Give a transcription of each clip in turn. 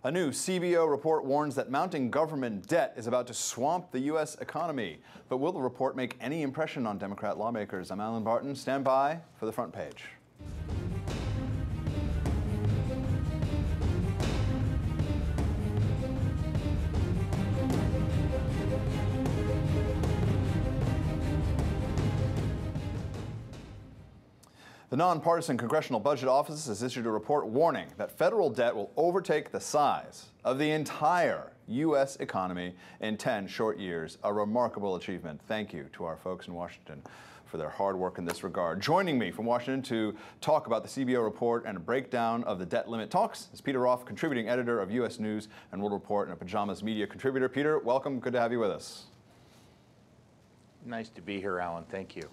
A new CBO report warns that mounting government debt is about to swamp the U.S. economy. But will the report make any impression on Democrat lawmakers? I'm Alan Barton. Stand by for the front page. The nonpartisan Congressional Budget Office has issued a report warning that federal debt will overtake the size of the entire U.S. economy in 10 short years. A remarkable achievement. Thank you to our folks in Washington for their hard work in this regard. Joining me from Washington to talk about the CBO report and a breakdown of the debt limit talks is Peter ROFF, contributing editor of U.S. News and World Report and a PAJAMAS media contributor. Peter, welcome. Good to have you with us. Nice to be here, Alan. Thank you.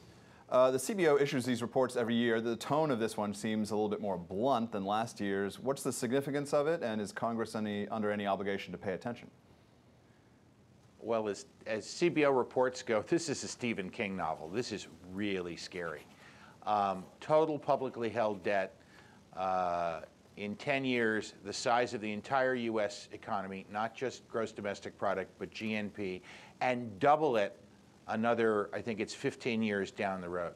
The CBO issues these reports every year. The tone of this one seems a little bit more blunt than last year's. What's the significance of it, and is Congress under any obligation to pay attention? Well, as CBO reports go, this is a Stephen King novel. This is really scary. Total publicly held debt in 10 years, the size of the entire U.S. economy, not just gross domestic product, but GNP, and double it another, I think it's 15 years down the road.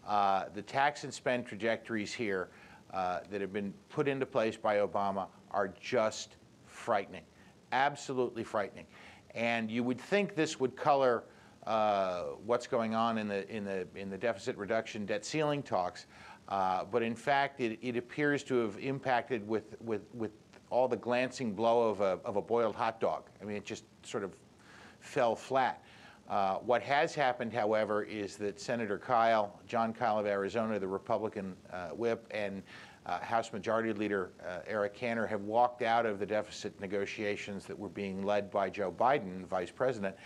The tax and spend trajectories here that have been put into place by Obama are just frightening, absolutely frightening. And you would think this would color what's going on in the deficit reduction debt ceiling talks, but in fact it appears to have impacted with all the glancing blow of a boiled hot dog. I mean, it just sort of fell flat. What has happened, however, is that Senator John Kyle of Arizona, the Republican whip, and House Majority Leader Eric Cantor have walked out of the deficit negotiations that were being led by Joe Biden, Vice President,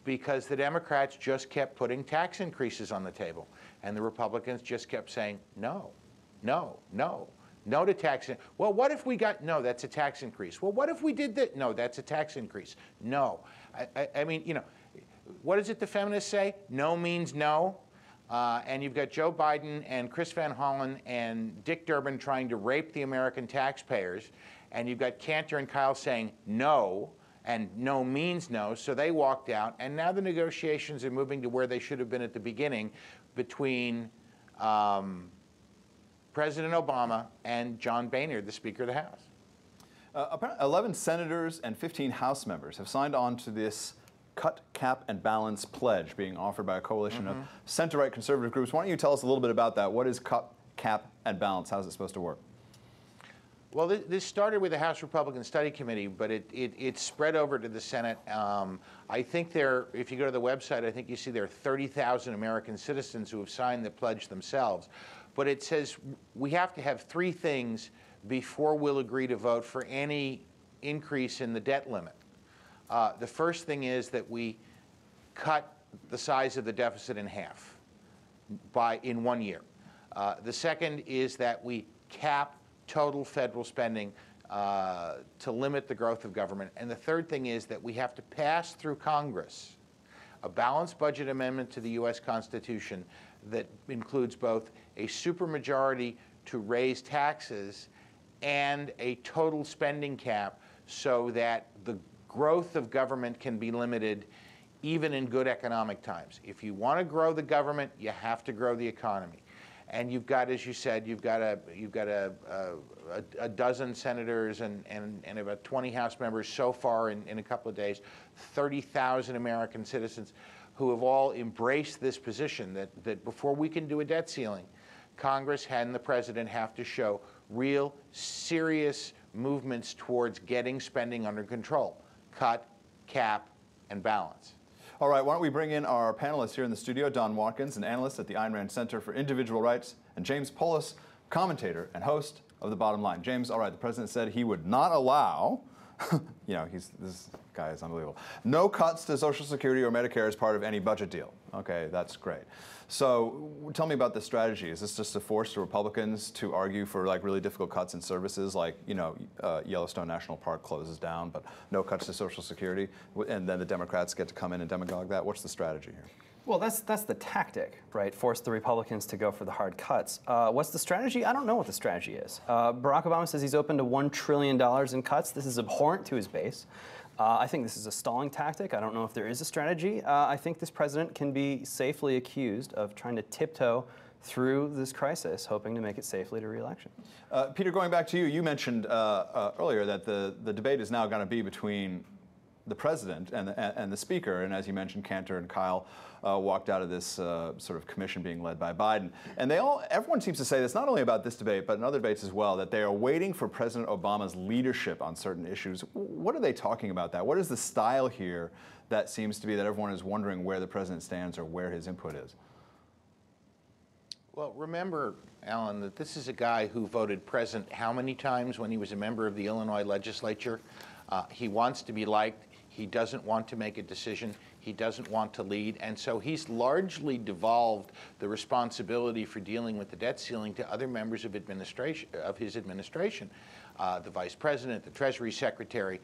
because the Democrats just kept putting tax increases on the table. And the Republicans just kept saying, no, no, no. No to tax. Well, what if we got, no, that's a tax increase. Well, what if we did that? No, that's a tax increase. No. I mean, you know, what is it the feminists say? No means no. And you've got Joe Biden and Chris Van Hollen and Dick Durbin trying to rape the American taxpayers. And you've got Cantor and Kyle saying no, and no means no. So they walked out. And now the negotiations are moving to where they should have been at the beginning between President Obama and John Boehner, the Speaker of the House. 11 senators and 15 House members have signed on to this cut, cap, and balance pledge being offered by a coalition of center-right conservative groups. Why don't you tell us a little bit about that? What is cut, cap, and balance? How is it supposed to work? Well, this started with the House Republican Study Committee, but it spread over to the Senate. I think if you go to the website, I think you see there are 30,000 American citizens who have signed the pledge themselves. But it says we have to have 3 things before we'll agree to vote for any increase in the debt limit. The first thing is that we cut the size of the deficit in half in 1 year. The second is that we cap total federal spending to limit the growth of government. And the third thing is that we have to pass through Congress a balanced budget amendment to the U.S. Constitution that includes both a supermajority to raise taxes and a total spending cap so that the growth of government can be limited even in good economic times. If you want to grow the government, you have to grow the economy. And you've got, as you said, you've got a dozen senators and about 20 House members so far in a couple of days, 30,000 American citizens who have all embraced this position that before we can do a debt ceiling, Congress and the President have to show real, serious movements towards getting spending under control. Cut, cap, and balance. All right, why don't we bring in our panelists here in the studio, Don Watkins, an analyst at the Ayn Rand Center for Individual Rights, and James POULOS, commentator and host of The Bottom Line. James, all right, the president said he would not allow, you know, this guy is unbelievable, no cuts to Social Security or Medicare as part of any budget deal. Okay, that's great. So tell me about this strategy. Is this just to force the Republicans to argue for like really difficult cuts in services like, you know, Yellowstone National Park closes down, but no cuts to Social Security, and then the Democrats get to come in and demagogue that? What's the strategy here? Well, that's the tactic, right? Force the Republicans to go for the hard cuts. What's the strategy? I don't know what the strategy is. Barack Obama says he's open to $1 trillion in cuts. This is abhorrent to his base. I think this is a stalling tactic. I don't know if there is a strategy. I think this president can be safely accused of trying to tiptoe through this crisis, hoping to make it safely to re-election. Peter, going back to you, you mentioned earlier that the debate is now going to be between the president and the speaker, and as you mentioned, Cantor and Kyle walked out of this sort of commission being led by Biden. And everyone seems to say this not only about this debate, but in other debates as well, that they are waiting for President Obama's leadership on certain issues. What are they talking about that? What is the style here that seems to be that everyone is wondering where the president stands or where his input is? Well, remember, Alan, that this is a guy who voted present how many times when he was a member of the Illinois legislature? He wants to be liked. He doesn't want to make a decision. He doesn't want to lead. And so he's largely devolved the responsibility for dealing with the debt ceiling to other members of his administration, the vice president, the Treasury Secretary.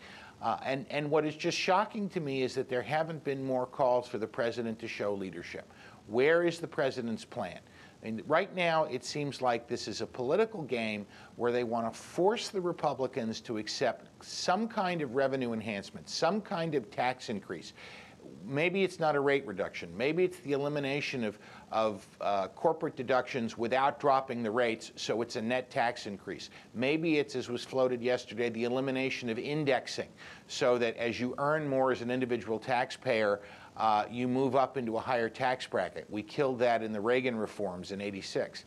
And what is just shocking to me is that there haven't been more calls for the president to show leadership. Where is the president's plan? And right now, it seems like this is a political game where they want to force the Republicans to accept some kind of revenue enhancement, some kind of tax increase. Maybe it's not a rate reduction. Maybe it's the elimination of corporate deductions without dropping the rates, so it's a net tax increase. Maybe it's, as was floated yesterday, the elimination of indexing, so that as you earn more as an individual taxpayer, you move up into a higher tax bracket. We killed that in the Reagan reforms in '86.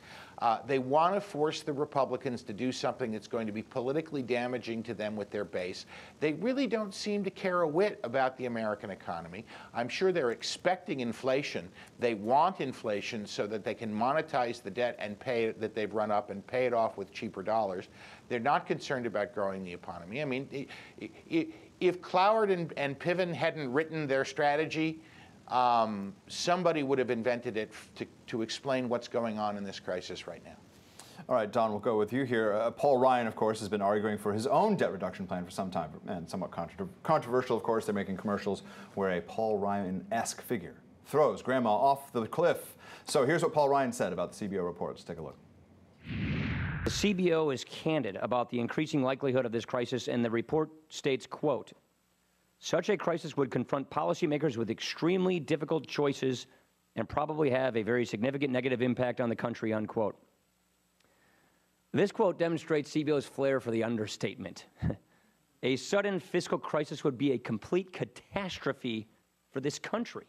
They want to force the Republicans to do something that's going to be politically damaging to them with their base. They really don't seem to care a whit about the American economy. I'm sure they're expecting inflation. They want inflation so that they can monetize the debt and pay that they've run up and pay it off with cheaper dollars. They're not concerned about growing the economy. I mean, if Cloward and Piven hadn't written their strategy, somebody would have invented it to explain what's going on in this crisis right now. All right, Don, we'll go with you here. Paul Ryan, of course, has been arguing for his own debt reduction plan for some time, and somewhat controversial, of course. They're making commercials where a Paul Ryan-esque figure throws grandma off the cliff. So here's what Paul Ryan said about the CBO report. Let's take a look. The CBO is candid about the increasing likelihood of this crisis, and the report states, quote, "Such a crisis would confront policymakers with extremely difficult choices and probably have a very significant negative impact on the country," unquote. This quote demonstrates CBO's flair for the understatement. A sudden fiscal crisis would be a complete catastrophe for this country.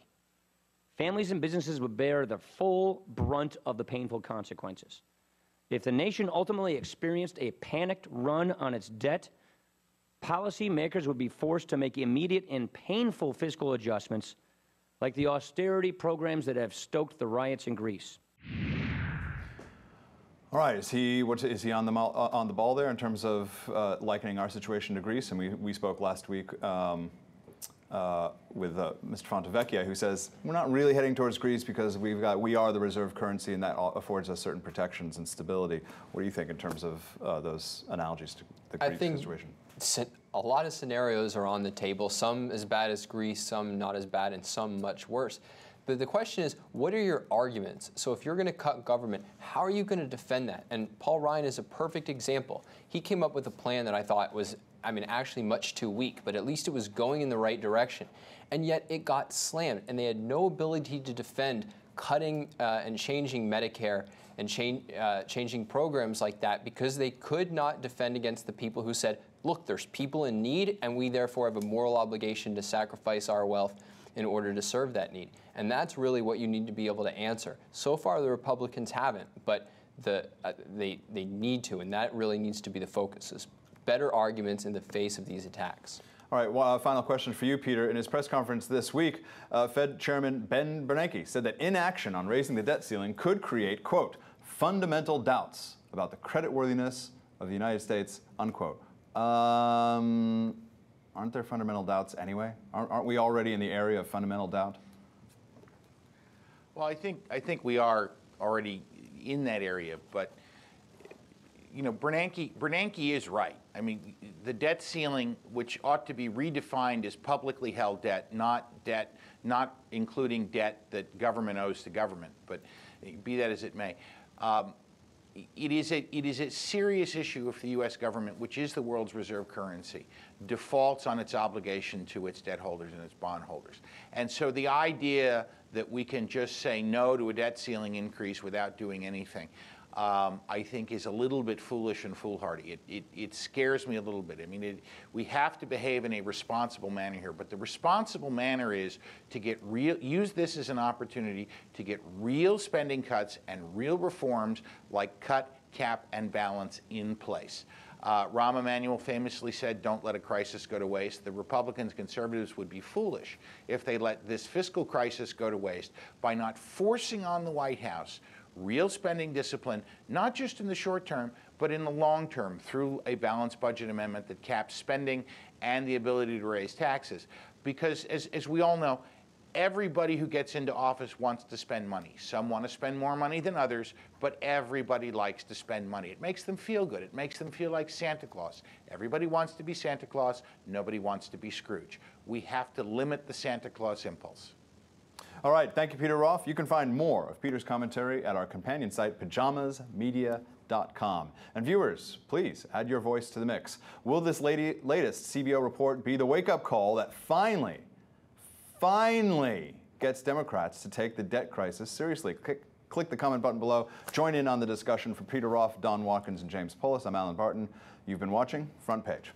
Families and businesses would bear the full brunt of the painful consequences. If the nation ultimately experienced a panicked run on its debt, policymakers would be forced to make immediate and painful fiscal adjustments, like the austerity programs that have stoked the riots in Greece. All right, is he on the ball there in terms of likening our situation to Greece? And we spoke last week with Mr. Fontevecchia, who says we're not really heading towards Greece because we are the reserve currency, and that affords us certain protections and stability. What do you think in terms of those analogies to the Greece situation? A lot of scenarios are on the table, some as bad as Greece, some not as bad, and some much worse. But the question is, what are your arguments? So if you're going to cut government, how are you going to defend that? And Paul Ryan is a perfect example. He came up with a plan that I thought was, actually much too weak, but at least it was going in the right direction. And yet it got slammed, and they had no ability to defend cutting and changing Medicare and changing programs like that, because they could not defend against the people who said, look, there's people in need, and we therefore have a moral obligation to sacrifice our wealth in order to serve that need. And that's really what you need to be able to answer. So far, the Republicans haven't, but they need to, and that really needs to be the focus, is better arguments in the face of these attacks. All right, well, final question for you, Peter. In his press conference this week, Fed Chairman Ben Bernanke said that inaction on raising the debt ceiling could create, quote, fundamental doubts about the creditworthiness of the United States, unquote. Aren't there fundamental doubts anyway? Aren't we already in the area of fundamental doubt? Well, I think we are already in that area, but you know, Bernanke is right. I mean, the debt ceiling, which ought to be redefined as publicly held debt, not including debt that government owes to government, but be that as it may. It is a serious issue if the U.S. government, which is the world's reserve currency, defaults on its obligation to its debt holders and its bondholders. And so the idea that we can just say no to a debt ceiling increase without doing anything, I think is a little bit foolish and foolhardy. It scares me a little bit. I mean, we have to behave in a responsible manner here, but the responsible manner is to use this as an opportunity to get real spending cuts and real reforms like cut, cap, and balance in place. Rahm Emanuel famously said, don't let a crisis go to waste. The Republicans, conservatives would be foolish if they let this fiscal crisis go to waste by not forcing on the White House real spending discipline, not just in the short term, but in the long term through a balanced budget amendment that caps spending and the ability to raise taxes. Because as we all know, everybody who gets into office wants to spend money. Some want to spend more money than others, but everybody likes to spend money. It makes them feel good. It makes them feel like Santa Claus. Everybody wants to be Santa Claus. Nobody wants to be Scrooge. We have to limit the Santa Claus impulse. All right, thank you, Peter ROFF. You can find more of Peter's commentary at our companion site, pajamasmedia.com. And viewers, please add your voice to the mix. Will this latest CBO report be the wake-up call that finally gets Democrats to take the debt crisis seriously? Click the comment button below. Join in on the discussion. For Peter ROFF, Don Watkins, and James Poulos, I'm Alan Barton. You've been watching Front Page.